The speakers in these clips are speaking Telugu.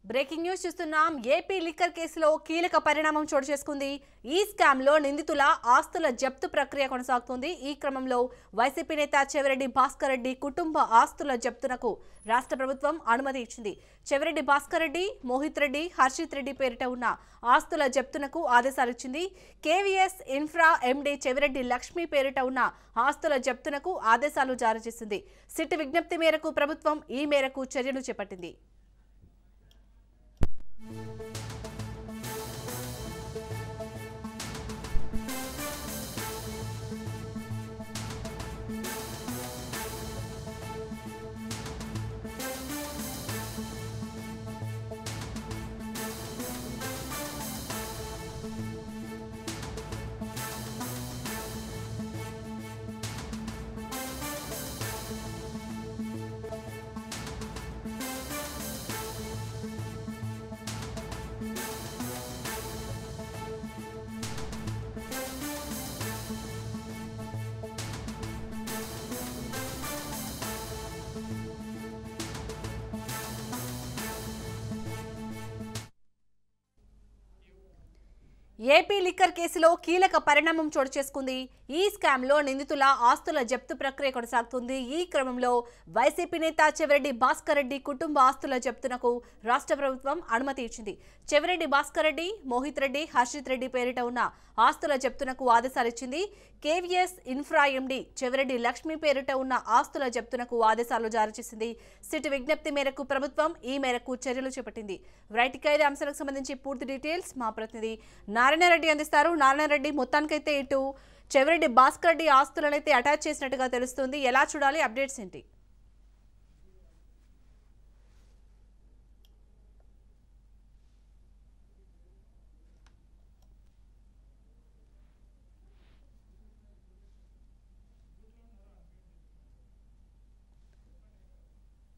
బ్రేకింగ్ న్యూస్ చూస్తున్నాం. ఏపీ లిక్కర్ కేసులో కీలక పరిణామం చోటు చేసుకుంది. ఈ స్కామ్ లో నిందితుల ఆస్తుల జప్తు ప్రక్రియ కొనసాగుతుంది. ఈ క్రమంలో వైసీపీ నేత చెవిరెడ్డి భాస్కర్ రెడ్డి కుటుంబ ఆస్తుల జప్తునకు రాష్ట్ర ప్రభుత్వం అనుమతి ఇచ్చింది. చెవిరెడ్డి భాస్కర్ రెడ్డి, మోహిత్ రెడ్డి, హర్షిత్ రెడ్డి పేరిట ఉన్న ఆస్తుల జప్తునకు ఆదేశాలు ఇచ్చింది. KVS infra MD Chevireddy Lakshmi పేరిట ఉన్న ఆస్తుల జప్తునకు ఆదేశాలు జారీ చేసింది. సిట్ విజ్ఞప్తి మేరకు ప్రభుత్వం ఈ మేరకు చర్యలు చేపట్టింది. ఏపీ లిక్కర్ కేసులో కీలక పరిణామం చోటు చేసుకుంది. ఈ స్కామ్ లో నిందితుల ఆస్తుల జప్తు ప్రక్రియ కొనసాగుతుంది. ఈ క్రమంలో వైసీపీ నేత చెవిరెడ్డి భాస్కర్ రెడ్డి కుటుంబ ఆస్తుల జప్తునకు రాష్ట్ర ప్రభుత్వం అనుమతి ఇచ్చింది. చెవిరెడ్డి భాస్కర్ రెడ్డి, మోహిత్ రెడ్డి, హర్షిత్ రెడ్డి పేరిట ఉన్న ఆస్తుల జప్తునకు ఆదేశాలు ఇచ్చింది. KVS infra MD Chevireddy Lakshmi పేరిట ఉన్న ఆస్తుల జప్తునకు ఆదేశాలు జారీ చేసింది. సిట్ విజ్ఞప్తి మేరకు ప్రభుత్వం ఈ మేరకు చర్యలు చేపట్టింది. రైట్ ఖైదు అంశాలకు సంబంధించి పూర్తి డీటెయిల్స్ మా ప్రతినిధి నారాయణరెడ్డి అందిస్తారు. నారాయణరెడ్డి, మొత్తానికైతే ఇటు చెవిరెడ్డి భాస్కర్ రెడ్డి ఆస్తులనైతే అటాచ్ చేసినట్టుగా తెలుస్తుంది. ఎలా చూడాలి? అప్డేట్స్ ఏంటి?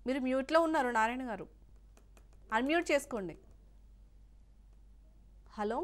మీరు మ్యూట్లో ఉన్నారు నారాయణ గారు, అన్మ్యూట్ చేసుకోండి. Hello.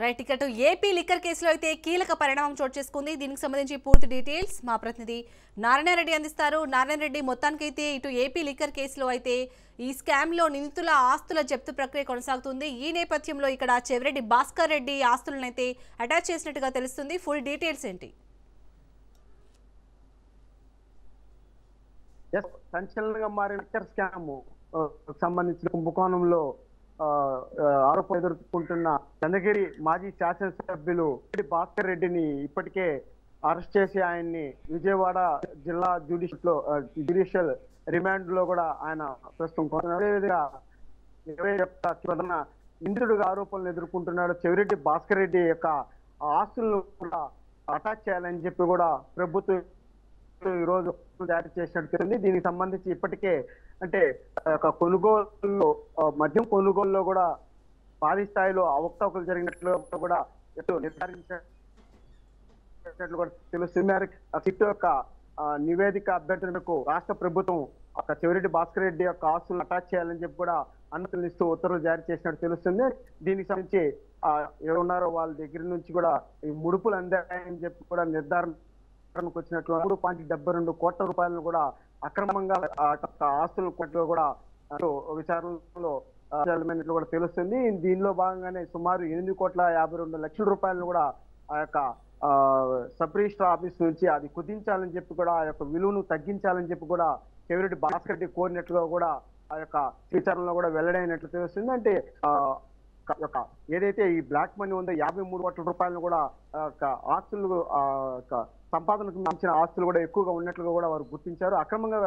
Right, ticket AP liquor కేసులో అయితే కీలక పరిణామం చోటు చేసుకుంది. దీనికి సంబంధించి పూర్తి డీటెయిల్స్ మా ప్రతినిధి నారాయణరెడ్డి అందిస్తారు. నారాయణరెడ్డి, మొత్తానికైతే ఇటు ఏపీ లిక్కర్ కేసులో అయితే ఈ స్కామ్ లో నిందితుల ఆస్తుల జప్తు ప్రక్రియ కొనసాగుతుంది. ఈ నేపథ్యంలో ఇక్కడ చెవిరెడ్డి భాస్కర్ రెడ్డి ఆస్తులను అయితే అటాచ్ చేసినట్టుగా తెలుస్తుంది. ఫుల్ డీటెయిల్స్ ఏంటి? సంచలనంగా మారిన లిక్కర్ స్కామ్ సంబంధించిన కుంభకోణంలో ఆరోపణ ఎదుర్కొంటున్న చంద్రగిరి మాజీ శాసనసభ్యులు భాస్కర్ రెడ్డిని ఇప్పటికే అరెస్ట్ చేసి ఆయన్ని విజయవాడ జిల్లా జ్యుడిషియల్ రిమాండ్ లో కూడా ఆయన ప్రస్తుతం అదేవిధంగా ప్రధాన నిందితుడిగా ఆరోపణలు ఎదుర్కొంటున్నాడు చెవిరెడ్డి భాస్కర్ రెడ్డి యొక్క ఆస్తులను కూడా అటాచ్ చేయాలని చెప్పి కూడా ప్రభుత్వం ఈ రోజు జారీ చేసినట్టు. దీనికి సంబంధించి ఇప్పటికే అంటే కొనుగోలు మద్యం కొనుగోలులో కూడా భారీ స్థాయిలో అవకతవకలు జరిగినట్లు కూడా నిర్ధారించినట్లు కూడా తెలుస్తుంది. సిట్ యొక్క నివేదిక అభ్యర్థులకు రాష్ట్ర ప్రభుత్వం చెవిరెడ్డి భాస్కర్ రెడ్డి యొక్క ఆస్తులను అటాచ్ చేయాలని చెప్పి కూడా అనుమతులు ఇస్తూ ఉత్తర్వులు జారీ చేసినట్టు తెలుస్తుంది. దీనికి సంబంధించి ఎవరున్నారో వాళ్ళ దగ్గర నుంచి కూడా ఈ ముడుపులు అందాయని చెప్పి కూడా నిర్ధారణకు వచ్చినట్లు 3.72 కోట్ల రూపాయలను కూడా అక్రమంగా ఆస్తుల కోట్లు కూడా విచారణలో జలమైనట్లు కూడా తెలుస్తుంది. దీనిలో భాగంగానే సుమారు 8,52,00,000 రూపాయలను కూడా ఆ యొక్క సబ్ రిజిస్టర్ ఆఫీస్ నుంచి అది కుదించాలని చెప్పి కూడా, ఆ యొక్క విలువను తగ్గించాలని చెప్పి కూడా చెవిరెడ్డి భాస్కర్ రెడ్డి కోరినట్లుగా కూడా ఆ యొక్క విచారణలో కూడా వెల్లడైనట్లు తెలుస్తుంది. అంటే యొక్క ఏదైతే ఈ బ్లాక్ మనీ ఉందో 53 కోట్ల రూపాయలను కూడా ఆస్తులు సంపాదనకు మించిన ఆస్తులు కూడా ఎక్కువగా ఉన్నట్లుగా కూడా వారు గుర్తించారు. అక్రమంగా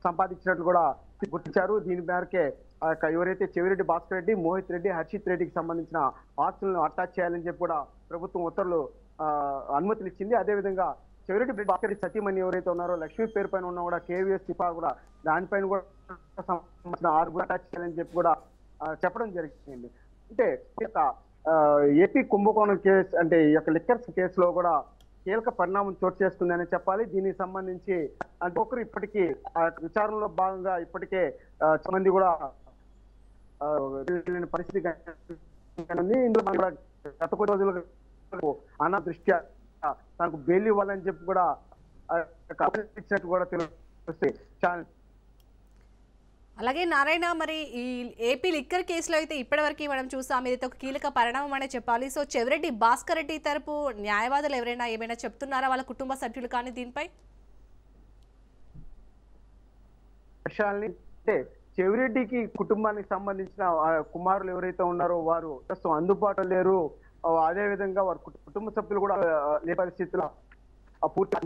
సంపాదించినట్లు కూడా గుర్తించారు. దీని మేరకే ఎవరైతే చెవిరెడ్డి భాస్కర్ రెడ్డి, మోహిత్ రెడ్డి, హర్షిత్ రెడ్డికి సంబంధించిన ఆస్తులను అటాచ్ చేయాలని చెప్పి కూడా ప్రభుత్వం ఉత్తర్వులు అనుమతులు ఇచ్చింది. అదేవిధంగా చెవిరెడ్డి భాస్కర్ రెడ్డి సతీమణి ఎవరైతే ఉన్నారో లక్ష్మీ పేరు పైన ఉన్నా కూడా కేవీఎస్ సిపా కూడా దానిపైన కూడా సంబంధించిన 6 అటాచ్ చేయాలని చెప్పి కూడా చెప్పడం జరిగింది. అంటే ఏపీ కుంభకోణం కేసు, అంటే ఈ యొక్క లిక్కర్స్ కేసులో కూడా కీలక పరిణామం చోటు చేసుకుందని చెప్పాలి. దీనికి సంబంధించి అంటే ఒకరు ఇప్పటికీ ఆ విచారణలో భాగంగా ఇప్పటికే చాలా మంది కూడా పరిస్థితి ఉంది. ఇందులో మనం కూడా గత కొద్ది రోజులుగా అన్న దృష్ట్యా తనకు బెయిల్ ఇవ్వాలని చెప్పి కూడా ఇచ్చినట్టు కూడా తెలుస్తుంది. అలాగే నారాయణ, మరి ఈ ఏపీ లిక్కర్ కేసులో అయితే ఇప్పటివరకు మనం చూసాం, ఇది ఒక కీలక పరిణామం అనే చెప్పాలి. సో చెవిరెడ్డి భాస్కర్ రెడ్డి తరపు న్యాయవాదులు ఏమైనా చెప్తున్నారా, వాళ్ళ కుటుంబ సభ్యులు కానీ దీనిపై? అంటే చెవిరెడ్డికి కుటుంబానికి సంబంధించిన కుమారులు ఎవరైతే ఉన్నారో వారు ప్రస్తుతం అందుబాటులో లేరు. అదే విధంగా వారి కుటుంబ సభ్యులు కూడా లేని పరిస్థితిలో పూర్తి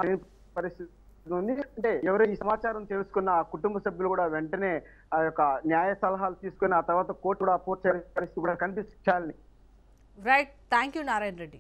పరిస్థితి ఉంది. అంటే ఎవరైతే ఈ సమాచారం తెలుసుకున్న ఆ కుటుంబ సభ్యులు కూడా వెంటనే ఆ యొక్క న్యాయ సలహాలు తీసుకుని ఆ తర్వాత కోర్టు కూడా అపోర్ట్ చేసే పరిస్థితి కూడా కనిపించాలని. Right, thank you Narayana Reddy.